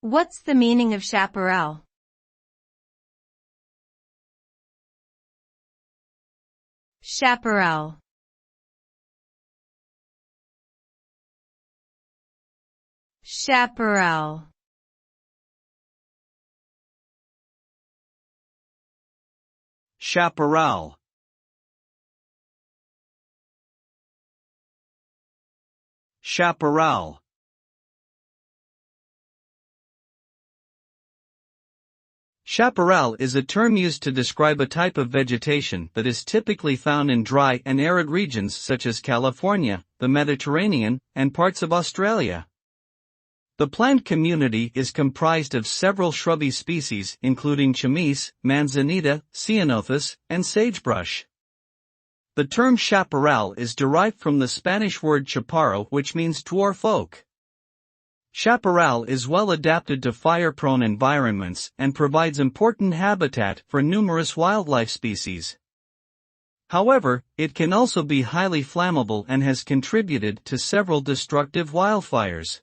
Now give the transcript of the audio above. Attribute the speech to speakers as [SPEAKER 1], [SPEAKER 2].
[SPEAKER 1] What's the meaning of chaparral? Chaparral. Chaparral.
[SPEAKER 2] Chaparral. Chaparral. Chaparral is a term used to describe a type of vegetation that is typically found in dry and arid regions such as California, the Mediterranean, and parts of Australia. The plant community is comprised of several shrubby species including chamise, manzanita, ceanothus, and sagebrush. The term chaparral is derived from the Spanish word chaparro, which means dwarf oak. Chaparral is well adapted to fire-prone environments and provides important habitat for numerous wildlife species. However, it can also be highly flammable and has contributed to several destructive wildfires.